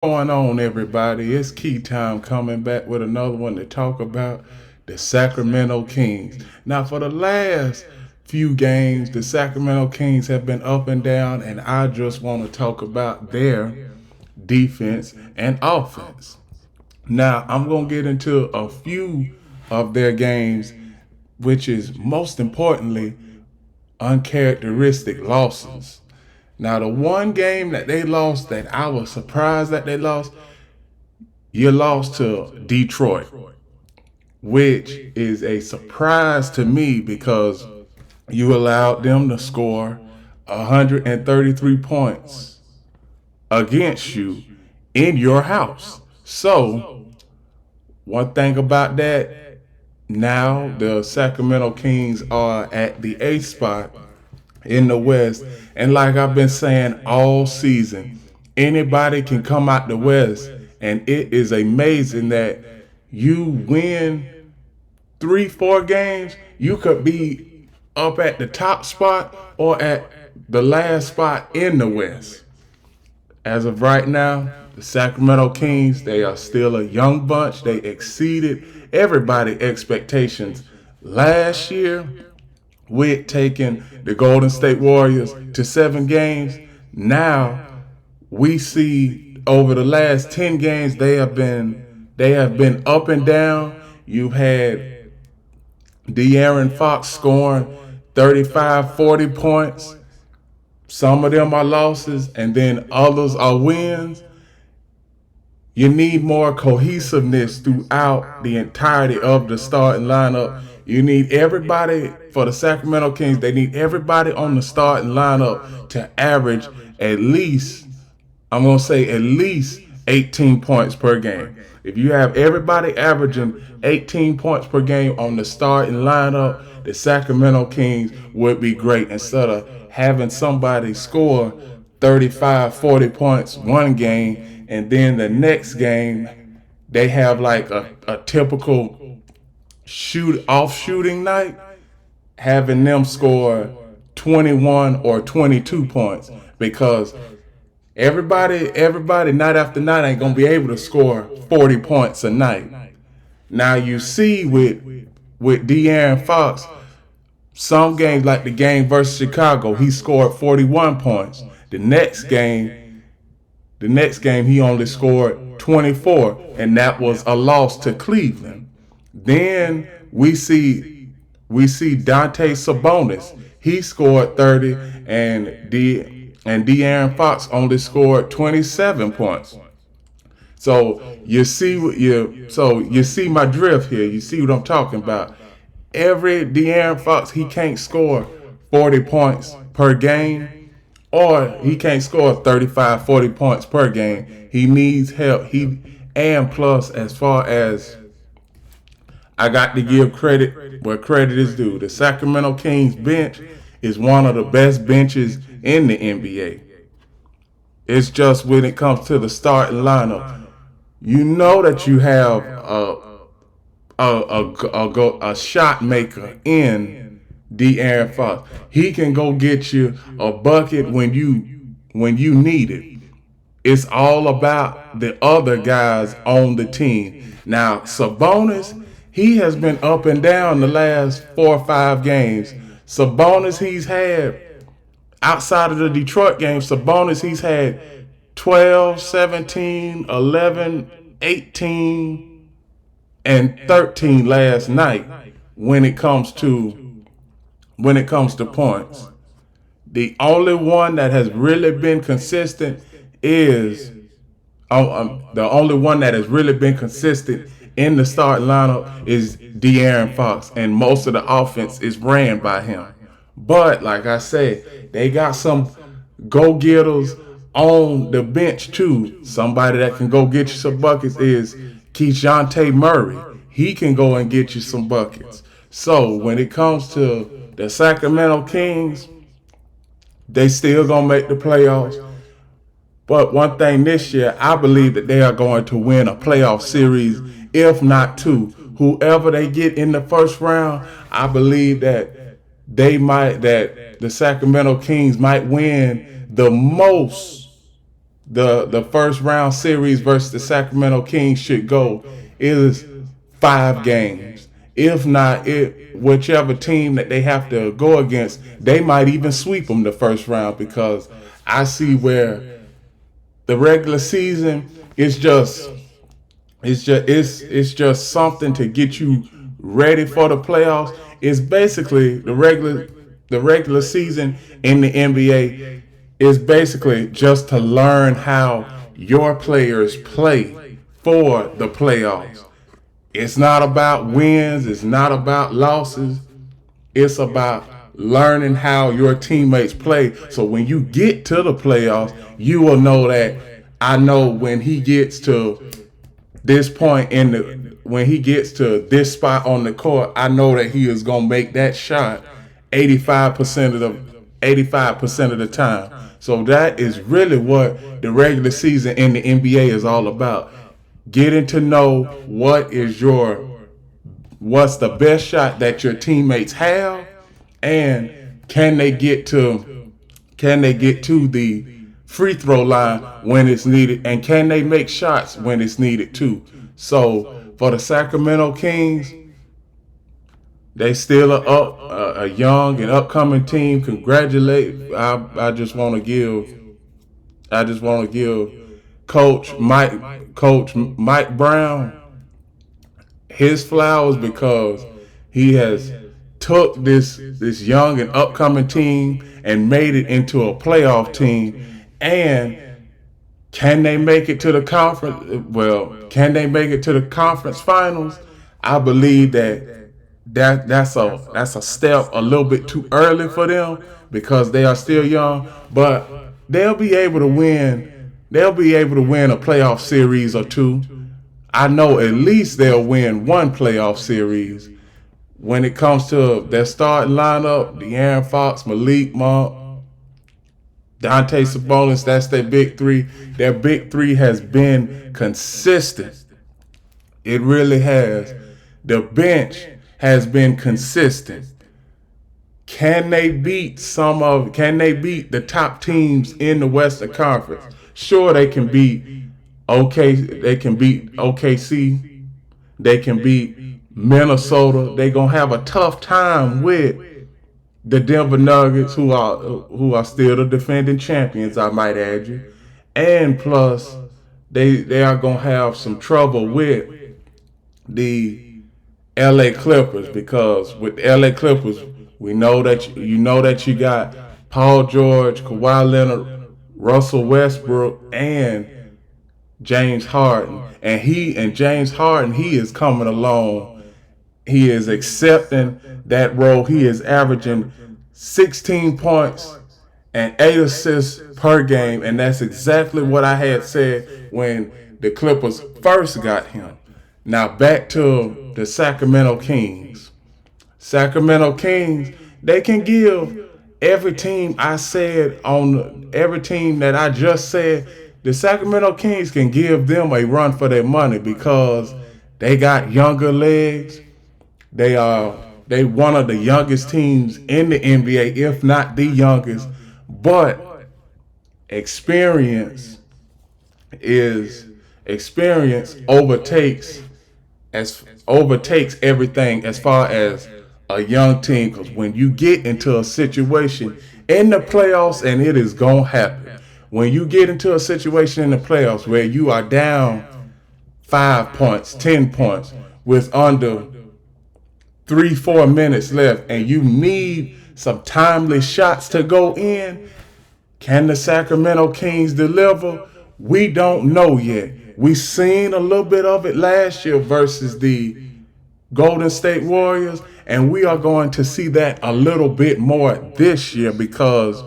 Going on, everybody? It's Key Time coming back with another one to talk about the Sacramento Kings. Now, for the last few games, the Sacramento Kings have been up and down, and I just want to talk about their defense and offense. Now, I'm going to get into a few of their games, which is most importantly uncharacteristic losses. Now, the one game that they lost that I was surprised that they lost, you lost to Detroit, which is a surprise to me because you allowed them to score 133 points against you in your house. So, one thing about that, now the Sacramento Kings are at the eighth spot in the West. And like I've been saying all season, anybody can come out the West, and it is amazing that you win 3, 4 games, you could be up at the top spot or at the last spot in the West. As of right now, the Sacramento Kings, they are still a young bunch. They exceeded everybody's expectations last year with taking the Golden State Warriors to 7 games. Now we see over the last 10 games they have been up and down. You've had De'Aaron Fox scoring 35, 40 points. Some of them are losses, and then others are wins. You need more cohesiveness throughout the entirety of the starting lineup. You need everybody for the Sacramento Kings. They need everybody on the starting lineup to average at least, I'm going to say at least 18 points per game. If you have everybody averaging 18 points per game on the starting lineup, the Sacramento Kings would be great instead of having somebody score 35, 40 points one game, and then the next game they have like a typical shooting night, having them score 21 or 22 points because everybody night after night ain't gonna be able to score 40 points a night. Now you see with De'Aaron Fox, some games like the game versus Chicago, he scored 41 points. The next game he only scored 24, and that was a loss to Cleveland. Then we see Dante Sabonis. He scored 30, and De'Aaron Fox only scored 27 points. So you see my drift here. You see what I'm talking about. Every De'Aaron Fox, he can't score 40 points per game, or he can't score 35, 40 points per game. He needs help. And plus, as far as I got to give credit where credit is due, the Sacramento Kings bench is one of the best benches in the NBA. It's just when it comes to the starting lineup, you know that you have a shot maker in De'Aaron Fox. He can go get you a bucket when you need it. It's all about the other guys on the team. Now, Sabonis, he has been up and down the last 4 or 5 games. Sabonis, he's had, outside of the Detroit game, Sabonis, he's had 12, 17, 11, 18, and 13 last night when it comes to points. The only one that has really been consistent is the only one that has really been consistent in the starting lineup is De'Aaron Fox, and most of the offense is ran by him. But like I said, they got some go-getters on the bench too. Somebody that can go get you some buckets is Keontae Murray. He can go and get you some buckets. So when it comes to the Sacramento Kings, they still gonna make the playoffs. But one thing this year, I believe that they are going to win a playoff series, if not two. Whoever they get in the first round, I believe that the Sacramento Kings might win the the first round series versus the Sacramento Kings should go is 5 games. If not, whichever team that they have to go against, they might even sweep them the first round, because I see where the regular season is just it's just something to get you ready for the playoffs. It's basically the regular season in the NBA is basically just to learn how your players play for the playoffs. It's not about wins, it's not about losses. It's about learning how your teammates play. So when you get to the playoffs, you will know that I know when he gets to this point in the when he gets to this spot on the court, I know that he is gonna make that shot 85% of the time. So that is really what the regular season in the NBA is all about. Getting to know what's the best shot that your teammates have, and can they get to the free throw line when it's needed, and can they make shots when it's needed too. So for the Sacramento Kings, they still a young and upcoming team. Congratulate! I just want to give Coach Mike Brown his flowers, because he has took this young and upcoming team and made it into a playoff team. And can they make it to the conference? Well, can they make it to the conference finals? I believe that's a step a little bit too early for them, because they are still young, but they'll be able to win. They'll be able to win a playoff series or two. I know at least they'll win one playoff series. When it comes to their starting lineup, De'Aaron Fox, Malik Monk, Dante Sabonis, that's their big three. Their big three has been consistent. It really has. The bench has been consistent. Can they beat the top teams in the Western Conference? Sure, they can beat OKC. They can beat Minnesota. They're gonna have a tough time with the Denver Nuggets, who are still the defending champions, I might add you. And plus, they are gonna have some trouble with the LA Clippers, because with the LA Clippers, we know that you got Paul George, Kawhi Leonard, Russell Westbrook, and James Harden. And James Harden, he is coming along. He is accepting that role. He is averaging 16 points and 8 assists per game, and that's exactly what I had said when the Clippers first got him. Now back to the Sacramento Kings. Sacramento Kings, they can give every team every team that I just said, the Sacramento Kings can give them a run for their money, because they got younger legs. They one of the youngest teams in the NBA, if not the youngest. But experience overtakes everything as far as a young team. Because when you get into a situation in the playoffs, and it is gonna happen, when you get into a situation in the playoffs where you are down 5 points, 10 points, with under 3-4 minutes left, and you need some timely shots to go in, can the Sacramento Kings deliver? We don't know yet. We seen a little bit of it last year versus the Golden State Warriors, and we are going to see that a little bit more this year, because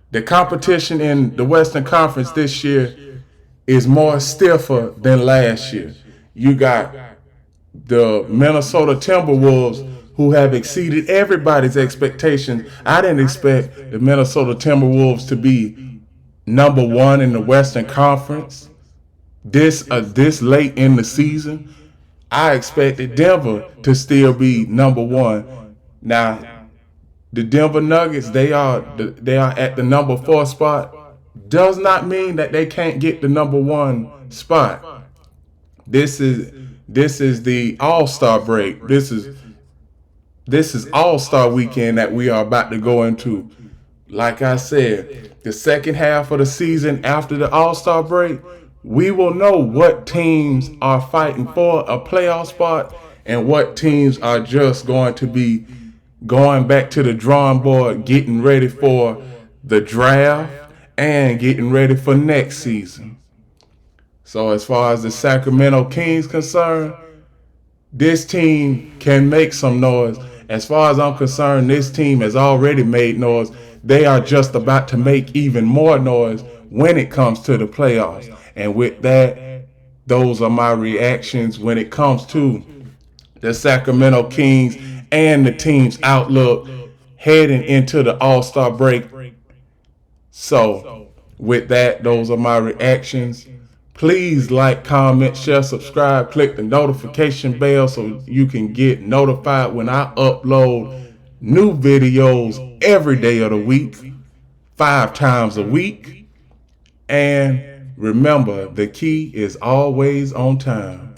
the competition in the Western Conference this year is more stiffer than last year. You got the Minnesota Timberwolves, who have exceeded everybody's expectations. I didn't expect the Minnesota Timberwolves to be number one in the Western Conference this late in the season. I expected Denver to still be number one. Now, the Denver Nuggets, they are at the number 4 spot. does not mean that they can't get the number one spot. This is the All-Star break. This is All-Star weekend that we are about to go into. Like I said, the second half of the season after the All-Star break, we will know what teams are fighting for a playoff spot and what teams are just going to be going back to the drawing board, getting ready for the draft and getting ready for next season. So as far as the Sacramento Kings concerned, this team can make some noise. As far as I'm concerned, this team has already made noise. They are just about to make even more noise when it comes to the playoffs. And with that, those are my reactions when it comes to the Sacramento Kings and the team's outlook heading into the All-Star break. So, with that, those are my reactions. Please like, comment, share, subscribe, click the notification bell so you can get notified when I upload new videos every day of the week, 5 times a week. And remember, the key is always on time.